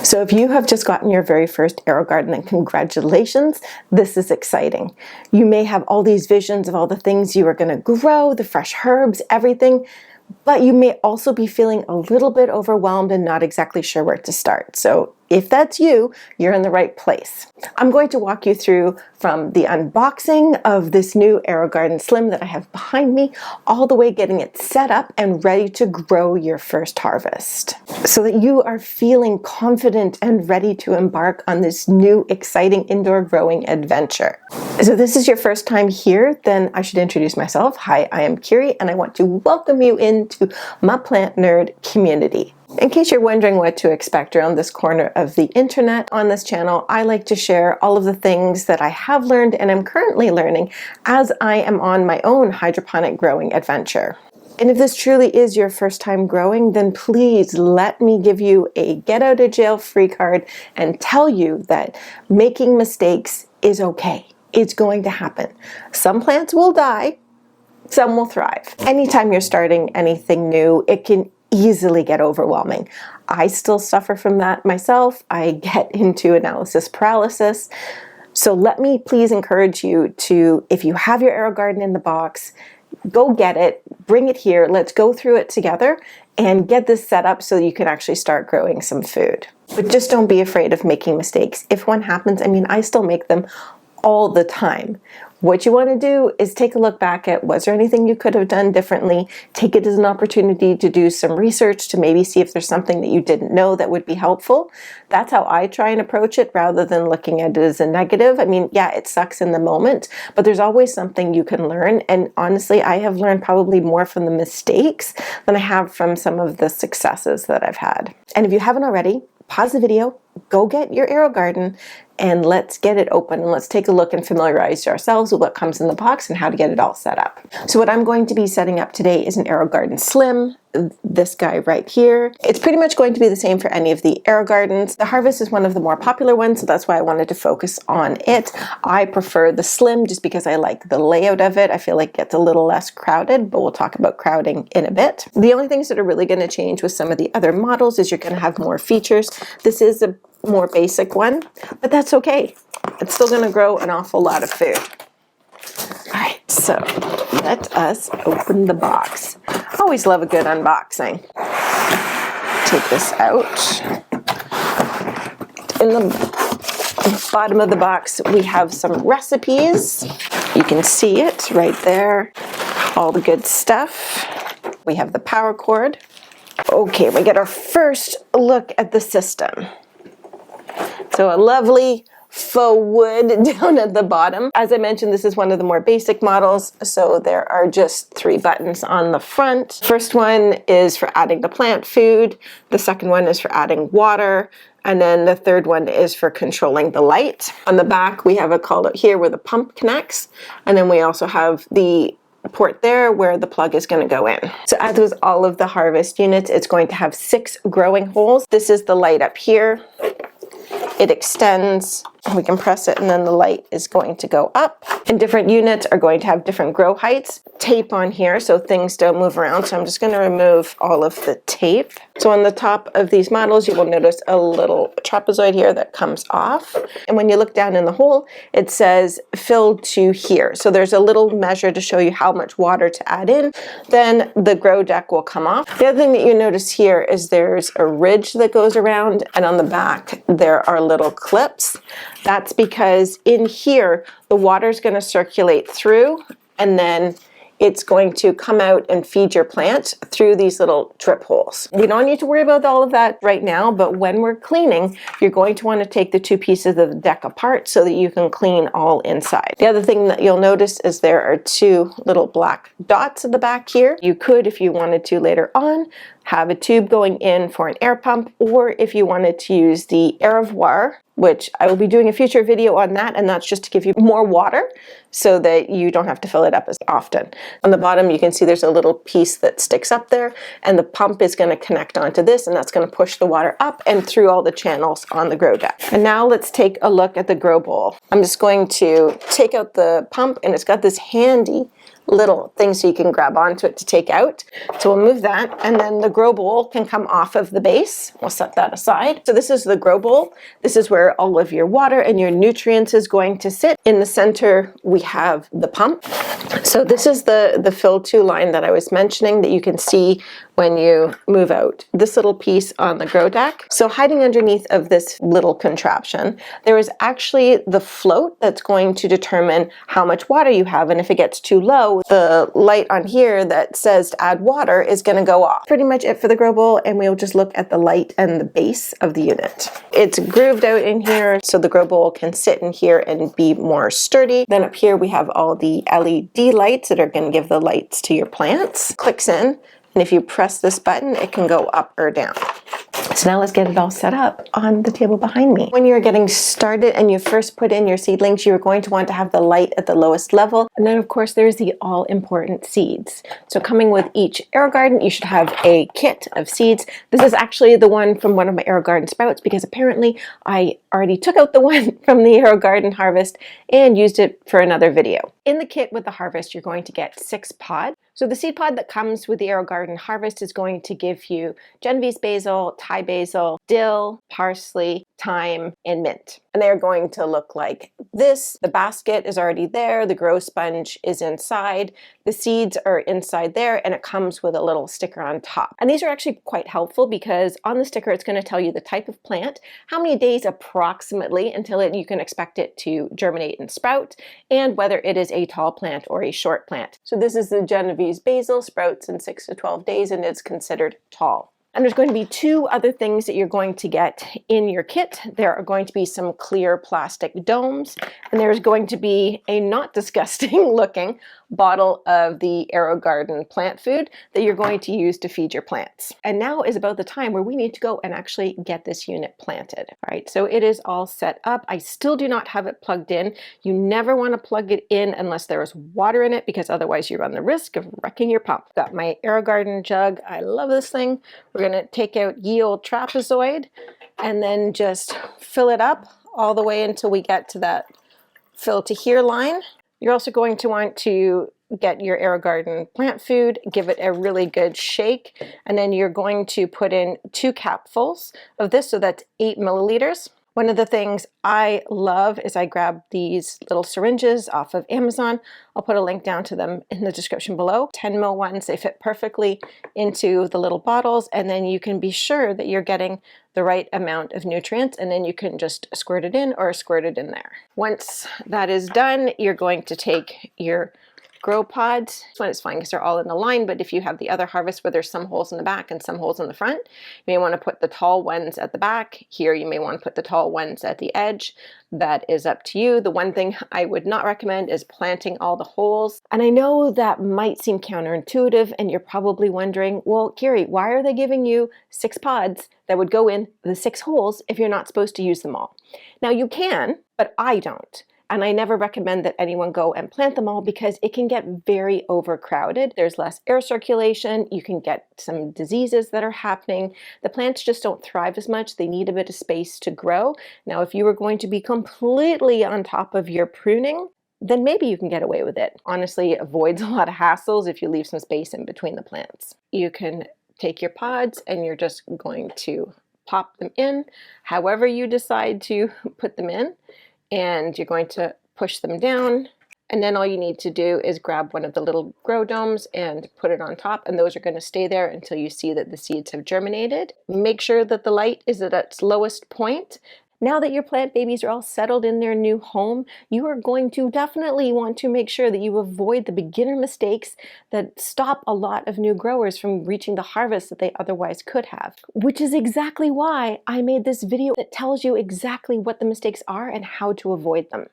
So if you have just gotten your very first AeroGarden, then congratulations, this is exciting. You may have all these visions of all the things you are going to grow, the fresh herbs, everything, but you may also be feeling a little bit overwhelmed and not exactly sure where to start. So if that's you, you're in the right place. I'm going to walk you through from the unboxing of this new AeroGarden Slim that I have behind me, all the way getting it set up and ready to grow your first harvest, so that you are feeling confident and ready to embark on this new exciting indoor growing adventure. So if this is your first time here, then I should introduce myself. Hi, I am Kiri, and I want to welcome you into my plant nerd community. In case you're wondering what to expect around this corner of the internet, on this channel, I like to share all of the things that I have learned and am currently learning as I am on my own hydroponic growing adventure. And if this truly is your first time growing, then please let me give you a get out of jail free card and tell you that making mistakes is okay. It's going to happen. Some plants will die, some will thrive. Anytime you're starting anything new, it can easily get overwhelming. I still suffer from that myself. I get into analysis paralysis. So let me please encourage you to, if you have your AeroGarden in the box, go get it, bring it here, let's go through it together and get this set up so you can actually start growing some food. But just don't be afraid of making mistakes. If one happens, I mean, I still make them all the time. What you want to do is take a look back at, was there anything you could have done differently? Take it as an opportunity to do some research to maybe see if there's something that you didn't know that would be helpful. That's how I try and approach it, rather than looking at it as a negative. I mean, yeah, it sucks in the moment, but there's always something you can learn. And honestly, I have learned probably more from the mistakes than I have from some of the successes that I've had. And if you haven't already, pause the video, go get your AeroGarden, and let's get it open and let's take a look and familiarize ourselves with what comes in the box and how to get it all set up. So what I'm going to be setting up today is an AeroGarden Slim, this guy right here. It's pretty much going to be the same for any of the AeroGardens. The Harvest is one of the more popular ones, so that's why I wanted to focus on it. I prefer the Slim just because I like the layout of it. I feel like it gets a little less crowded, but we'll talk about crowding in a bit. The only things that are really going to change with some of the other models is you're going to have more features. This is a more basic one, but that's okay. It's still going to grow an awful lot of food. All right, so let us open the box. Always love a good unboxing. Take this out. In the bottom of the box, we have some recipes. You can see it right there. All the good stuff. We have the power cord. Okay, we get our first look at the system. So a lovely faux wood down at the bottom. As I mentioned, this is one of the more basic models, so there are just 3 buttons on the front. First one is for adding the plant food, the second one is for adding water, and then the third one is for controlling the light. On the back, we have a call out here where the pump connects, and then we also have the port there where the plug is going to go in. So as with all of the Harvest units, it's going to have 6 growing holes. This is the light up here. It extends, we can press it, and then the light is going to go up. And different units are going to have different grow heights. Tape on here so things don't move around, so I'm just going to remove all of the tape. So on the top of these models, you will notice a little trapezoid here that comes off. And when you look down in the hole, it says filled to here. So there's a little measure to show you how much water to add in. Then the grow deck will come off. The other thing that you notice here is there's a ridge that goes around, and on the back there are little clips. That's because in here, the water is going to circulate through, and then it's going to come out and feed your plant through these little drip holes. You don't need to worry about all of that right now, but when we're cleaning, you're going to want to take the 2 pieces of the deck apart so that you can clean all inside. The other thing that you'll notice is there are 2 little black dots at the back here. You could, if you wanted to later on, have a tube going in for an air pump, or if you wanted to use the AeroGarden, which I will be doing a future video on that, and that's just to give you more water so that you don't have to fill it up as often. On the bottom, you can see there's a little piece that sticks up there, and the pump is going to connect onto this, and that's going to push the water up and through all the channels on the grow deck. And now let's take a look at the grow bowl. I'm just going to take out the pump, and it's got this handy little things so you can grab onto it to take out. So we'll move that, and then the grow bowl can come off of the base. We'll set that aside. So this is the grow bowl. This is where all of your water and your nutrients is going to sit. In the center, we have the pump. So this is the fill to line that I was mentioning that you can see when you move out this little piece on the grow deck. So hiding underneath of this little contraption, there is actually the float that's going to determine how much water you have, and if it gets too low, the light on here that says to add water is going to go off. Pretty much it for the grow bowl, and we'll just look at the light and the base of the unit. It's grooved out in here so the grow bowl can sit in here and be more sturdy. Then up here we have all the LED lights that are going to give the lights to your plants. Clicks in, and if you press this button, it can go up or down. So now let's get it all set up on the table behind me. When you're getting started and you first put in your seedlings, you're going to want to have the light at the lowest level. And then of course there's the all-important seeds. So coming with each AeroGarden, you should have a kit of seeds. This is actually the one from one of my AeroGarden sprouts because apparently I already took out the one from the AeroGarden Harvest and used it for another video. In the kit with the Harvest, you're going to get 6 pods. So the seed pod that comes with the AeroGarden Harvest is going to give you Genovese basil, Thai basil, dill, parsley, thyme, and mint. And they're going to look like this. The basket is already there. The grow sponge is inside. The seeds are inside there, and it comes with a little sticker on top. And these are actually quite helpful because on the sticker, it's going to tell you the type of plant, how many days approximately until you can expect it to germinate and sprout, and whether it is a tall plant or a short plant. So this is the Genovese basil, sprouts in 6 to 12 days, and it's considered tall. And there's going to be 2 other things that you're going to get in your kit. There are going to be some clear plastic domes, and there's going to be a not disgusting looking bottle of the AeroGarden plant food that you're going to use to feed your plants. And now is about the time where we need to go and actually get this unit planted. All right, so it is all set up. I still do not have it plugged in. You never want to plug it in unless there is water in it, because otherwise you run the risk of wrecking your pump. Got my AeroGarden jug. I love this thing. We're going to take out ye old trapezoid and then just fill it up all the way until we get to that fill to here line. You're also going to want to get your AeroGarden plant food, give it a really good shake, and then you're going to put in 2 capfuls of this, so that's 8 milliliters. One of the things I love is I grab these little syringes off of Amazon. I'll put a link down to them in the description below. 10 ml ones, they fit perfectly into the little bottles, and then you can be sure that you're getting the right amount of nutrients, and then you can just squirt it in or squirt it in there. Once that is done, you're going to take your grow pods. This one is fine because they're all in a line, but if you have the other Harvest where there's some holes in the back and some holes in the front, you may want to put the tall ones at the back. Here you may want to put the tall ones at the edge. That is up to you. The one thing I would not recommend is planting all the holes. And I know that might seem counterintuitive, and you're probably wondering, well, Carrie, why are they giving you 6 pods that would go in the 6 holes if you're not supposed to use them all? Now you can, but I don't. And I never recommend that anyone go and plant them all because it can get very overcrowded. There's less air circulation. You can get some diseases that are happening. The plants just don't thrive as much. They need a bit of space to grow. Now, if you were going to be completely on top of your pruning, then maybe you can get away with it. Honestly, it avoids a lot of hassles if you leave some space in between the plants. You can take your pods and you're just going to pop them in however you decide to put them in. And you're going to push them down, and then all you need to do is grab one of the little grow domes and put it on top, and those are going to stay there until you see that the seeds have germinated. Make sure that the light is at its lowest point. Now that your plant babies are all settled in their new home, you are going to definitely want to make sure that you avoid the beginner mistakes that stop a lot of new growers from reaching the harvest that they otherwise could have. Which is exactly why I made this video that tells you exactly what the mistakes are and how to avoid them.